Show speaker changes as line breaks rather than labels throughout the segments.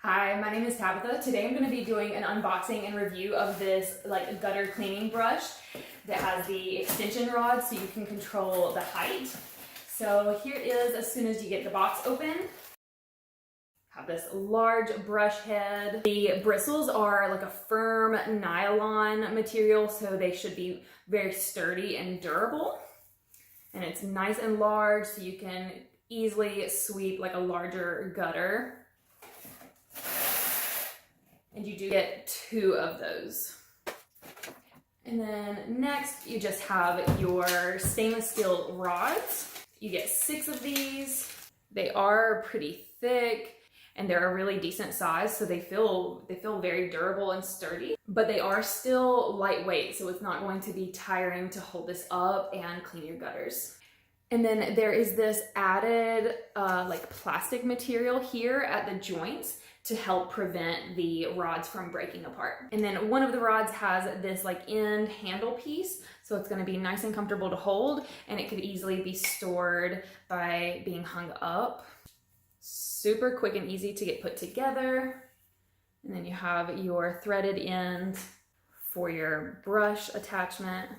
Hi, my name is Tabitha. Today I'm going to be doing an unboxing and review of this gutter cleaning brush that has the extension rod so you can control the height. So here it is as soon as you get the box open. Have this large brush head. The bristles are like a firm nylon material, so they should be very sturdy and durable. And it's nice and large so you can easily sweep like a larger gutter. And you do get 2 of those. And then next you just have your stainless steel rods. You get 6 of these. They are pretty thick and they're a really decent size, so they feel very durable and sturdy, but they are still lightweight, so it's not going to be tiring to hold this up and clean your gutters. And then there is this added plastic material here at the joints to help prevent the rods from breaking apart. And then one of the rods has this end handle piece, so it's gonna be nice and comfortable to hold, and it could easily be stored by being hung up. Super quick and easy to get put together. And then you have your threaded end for your brush attachment.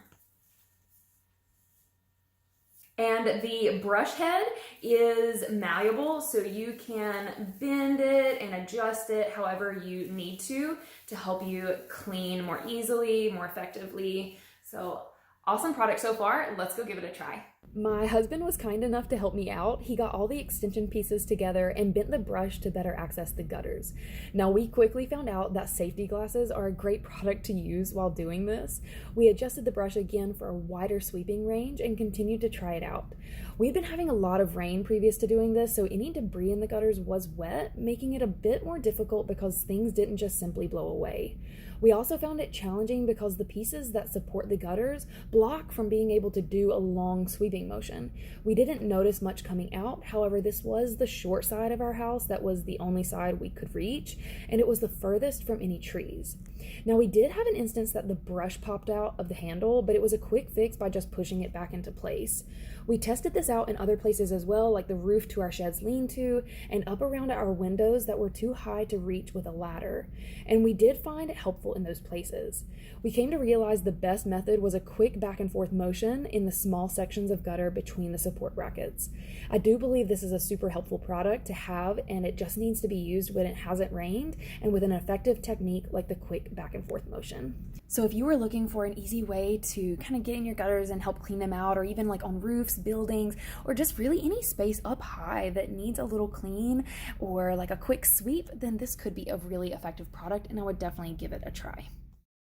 And the brush head is malleable, so you can bend it and adjust it however you need to help you clean more easily, more effectively. So awesome product so far. Let's go give it a try.
My husband was kind enough to help me out. He got all the extension pieces together and bent the brush to better access the gutters. Now, we quickly found out that safety glasses are a great product to use while doing this. We adjusted the brush again for a wider sweeping range and continued to try it out. We'd been having a lot of rain previous to doing this, so any debris in the gutters was wet, making it a bit more difficult because things didn't just simply blow away. We also found it challenging because the pieces that support the gutters block from being able to do a long sweeping motion. We didn't notice much coming out, however, this was the short side of our house that was the only side we could reach, and it was the furthest from any trees. Now, we did have an instance that the brush popped out of the handle, but it was a quick fix by just pushing it back into place. We tested this out in other places as well, like the roof to our shed's lean-to, and up around our windows that were too high to reach with a ladder. And we did find it helpful in those places. We came to realize the best method was a quick back and forth motion in the small sections of gutter between the support brackets. I do believe this is a super helpful product to have, and it just needs to be used when it hasn't rained and with an effective technique like the quick back and forth motion. So if you were looking for an easy way to kind of get in your gutters and help clean them out, or even like on roofs, buildings, or just really any space up high that needs a little clean or like a quick sweep, then this could be a really effective product, and I would definitely give it a try.